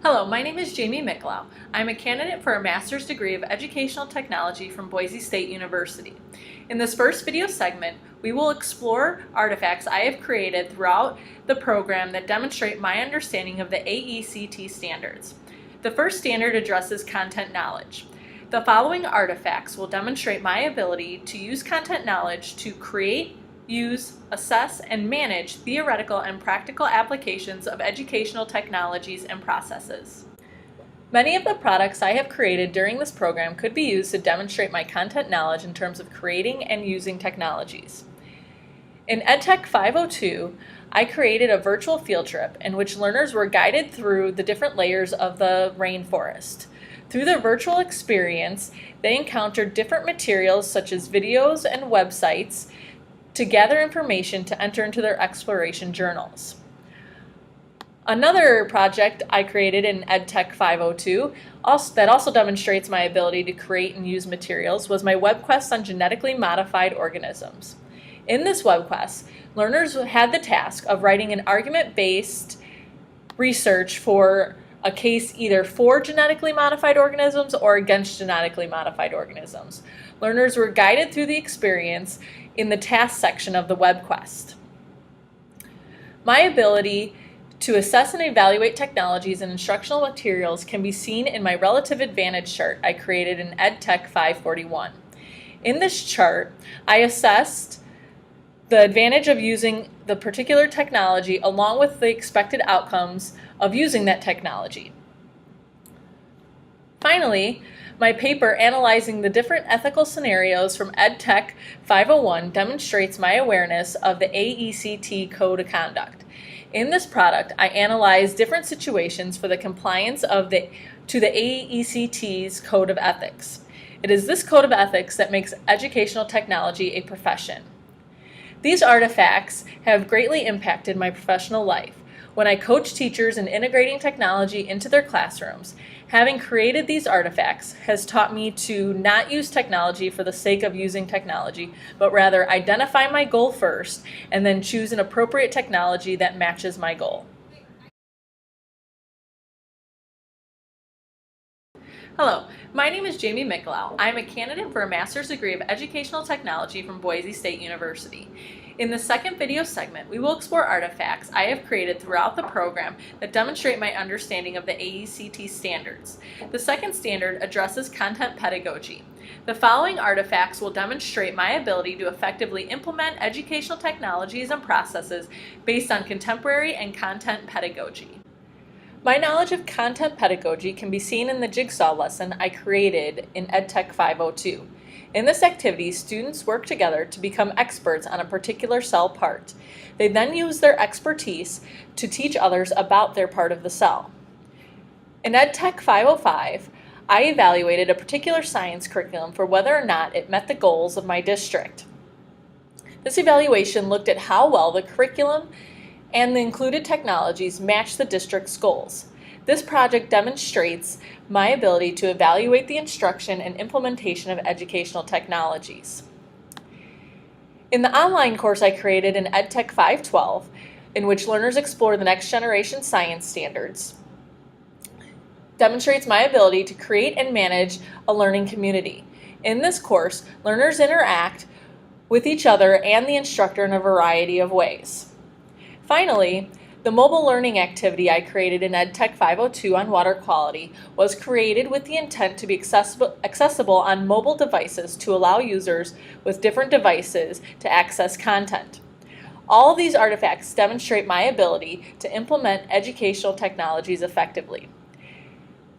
Hello, my name is Jamie Michelau. I'm a candidate for a master's degree of educational technology from Boise State University. In this first video segment, we will explore artifacts I have created throughout the program that demonstrate my understanding of the AECT standards. The first standard addresses content knowledge. The following artifacts will demonstrate my ability to use content knowledge to create, use, assess, and manage theoretical and practical applications of educational technologies and processes. Many of the products I have created during this program could be used to demonstrate my content knowledge in terms of creating and using technologies. In EdTech 502, I created a virtual field trip in which learners were guided through the different layers of the rainforest. Through the virtual experience, they encountered different materials such as videos and websites to gather information to enter into their exploration journals. Another project I created in EdTech 502 that also demonstrates my ability to create and use materials was my web quest on genetically modified organisms. In this web quest, learners had the task of writing an argument-based research for a case either for genetically modified organisms or against genetically modified organisms. Learners were guided through the experience in the task section of the web quest. My ability to assess and evaluate technologies and instructional materials can be seen in my relative advantage chart I created in EdTech 541. In this chart, I assessed the advantage of using the particular technology along with the expected outcomes of using that technology. Finally, my paper analyzing the different ethical scenarios from EdTech 501 demonstrates my awareness of the AECT Code of Conduct. In this product, I analyzed different situations for the compliance to the AECT's Code of Ethics. It is this Code of Ethics that makes educational technology a profession. These artifacts have greatly impacted my professional life. When I coach teachers in integrating technology into their classrooms, having created these artifacts has taught me to not use technology for the sake of using technology, but rather identify my goal first and then choose an appropriate technology that matches my goal. Hello, my name is Jamie Michelau. I am a candidate for a master's degree of educational technology from Boise State University. In the second video segment, we will explore artifacts I have created throughout the program that demonstrate my understanding of the AECT standards. The second standard addresses content pedagogy. The following artifacts will demonstrate my ability to effectively implement educational technologies and processes based on contemporary and content pedagogy. My knowledge of content pedagogy can be seen in the jigsaw lesson I created in EdTech 502. In this activity, students work together to become experts on a particular cell part. They then use their expertise to teach others about their part of the cell. In EdTech 505, I evaluated a particular science curriculum for whether or not it met the goals of my district. This evaluation looked at how well the curriculum and the included technologies match the district's goals. This project demonstrates my ability to evaluate the instruction and implementation of educational technologies. In the online course I created in EdTech 512, in which learners explore the next generation science standards, demonstrates my ability to create and manage a learning community. In this course, learners interact with each other and the instructor in a variety of ways. Finally, the mobile learning activity I created in EdTech 502 on water quality was created with the intent to be accessible on mobile devices to allow users with different devices to access content. All of these artifacts demonstrate my ability to implement educational technologies effectively.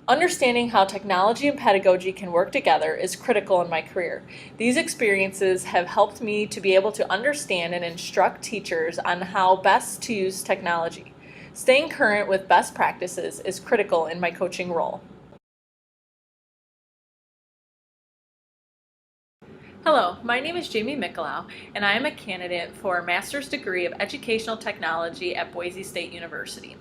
Understanding how technology and pedagogy can work together is critical in my career. These experiences have helped me to be able to understand and instruct teachers on how best to use technology. Staying current with best practices is critical in my coaching role. Hello, my name is Jamie Michelau, and I am a candidate for a master's degree of educational technology at Boise State University.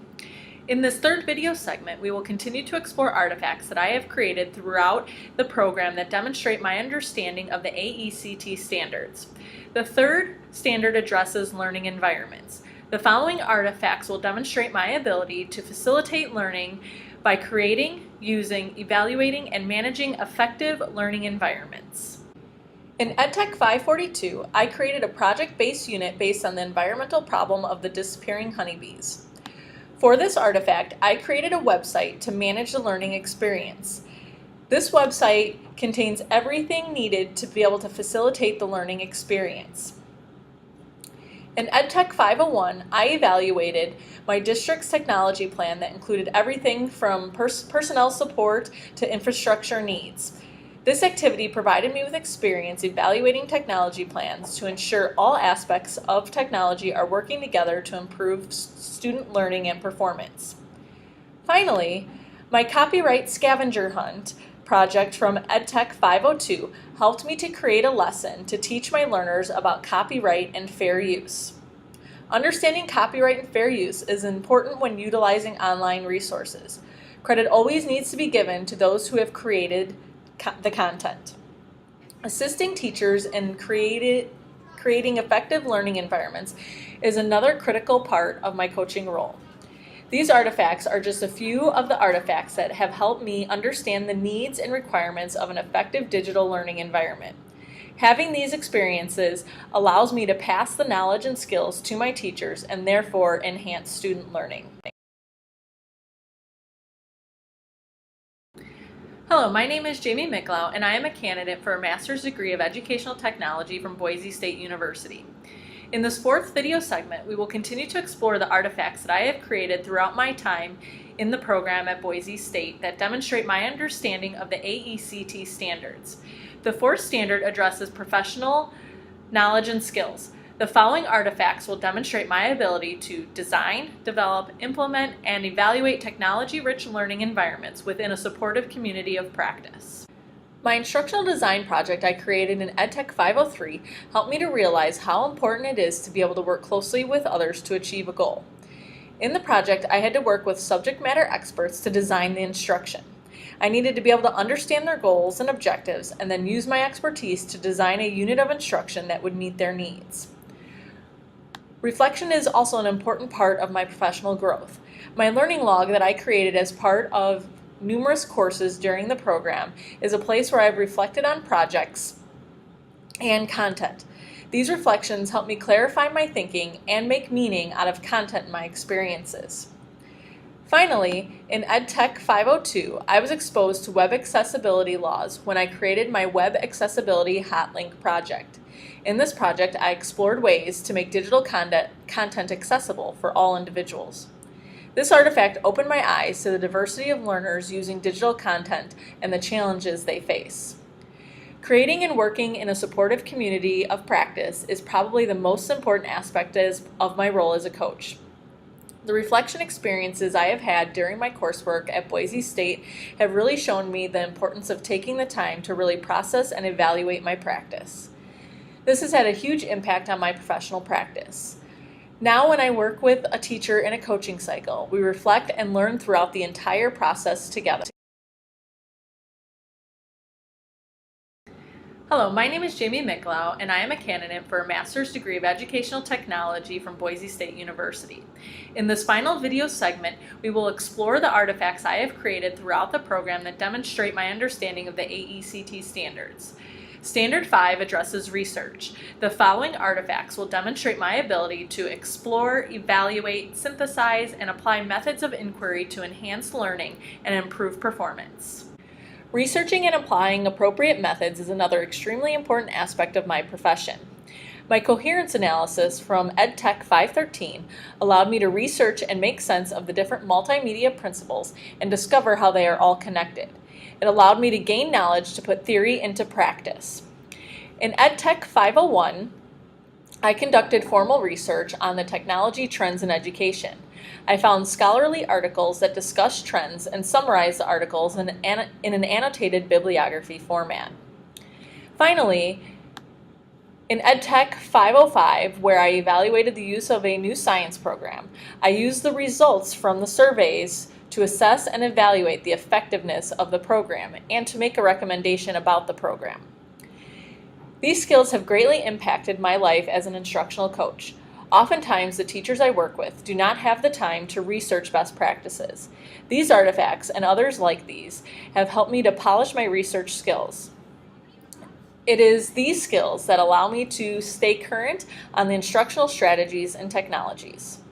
In this third video segment, we will continue to explore artifacts that I have created throughout the program that demonstrate my understanding of the AECT standards. The third standard addresses learning environments. The following artifacts will demonstrate my ability to facilitate learning by creating, using, evaluating, and managing effective learning environments. In EdTech 542, I created a project-based unit based on the environmental problem of the disappearing honeybees. For this artifact, I created a website to manage the learning experience. This website contains everything needed to be able to facilitate the learning experience. In EdTech 501, I evaluated my district's technology plan that included everything from personnel support to infrastructure needs. This activity provided me with experience evaluating technology plans to ensure all aspects of technology are working together to improve student learning and performance. Finally, my copyright scavenger hunt project from EdTech 502 helped me to create a lesson to teach my learners about copyright and fair use. Understanding copyright and fair use is important when utilizing online resources. Credit always needs to be given to those who have created the content. Assisting teachers in creating effective learning environments is another critical part of my coaching role. These artifacts are just a few of the artifacts that have helped me understand the needs and requirements of an effective digital learning environment. Having these experiences allows me to pass the knowledge and skills to my teachers and therefore enhance student learning. Hello, my name is Jamie Michelau, and I am a candidate for a master's degree of educational technology from Boise State University. In this fourth video segment, we will continue to explore the artifacts that I have created throughout my time in the program at Boise State that demonstrate my understanding of the AECT standards. The fourth standard addresses professional knowledge and skills. The following artifacts will demonstrate my ability to design, develop, implement, and evaluate technology-rich learning environments within a supportive community of practice. My instructional design project I created in EdTech 503 helped me to realize how important it is to be able to work closely with others to achieve a goal. In the project, I had to work with subject matter experts to design the instruction. I needed to be able to understand their goals and objectives and then use my expertise to design a unit of instruction that would meet their needs. Reflection is also an important part of my professional growth. My learning log that I created as part of numerous courses during the program is a place where I've reflected on projects and content. These reflections help me clarify my thinking and make meaning out of content in my experiences. Finally, in EdTech 502, I was exposed to web accessibility laws when I created my Web Accessibility Hotlink project. In this project, I explored ways to make digital content accessible for all individuals. This artifact opened my eyes to the diversity of learners using digital content and the challenges they face. Creating and working in a supportive community of practice is probably the most important aspect of my role as a coach. The reflection experiences I have had during my coursework at Boise State have really shown me the importance of taking the time to really process and evaluate my practice. This has had a huge impact on my professional practice. Now when I work with a teacher in a coaching cycle, we reflect and learn throughout the entire process together. Hello, my name is Jamie Michelau, and I am a candidate for a master's degree of educational technology from Boise State University. In this final video segment, we will explore the artifacts I have created throughout the program that demonstrate my understanding of the AECT standards. Standard 5 addresses research. The following artifacts will demonstrate my ability to explore, evaluate, synthesize, and apply methods of inquiry to enhance learning and improve performance. Researching and applying appropriate methods is another extremely important aspect of my profession. My coherence analysis from EdTech 513 allowed me to research and make sense of the different multimedia principles and discover how they are all connected. It allowed me to gain knowledge to put theory into practice. In EdTech 501, I conducted formal research on the technology trends in education. I found scholarly articles that discuss trends and summarized the articles in an annotated bibliography format. Finally, in EdTech 505, where I evaluated the use of a new science program, I used the results from the surveys to assess and evaluate the effectiveness of the program and to make a recommendation about the program. These skills have greatly impacted my life as an instructional coach. Oftentimes, the teachers I work with do not have the time to research best practices. These artifacts and others like these have helped me to polish my research skills. It is these skills that allow me to stay current on the instructional strategies and technologies.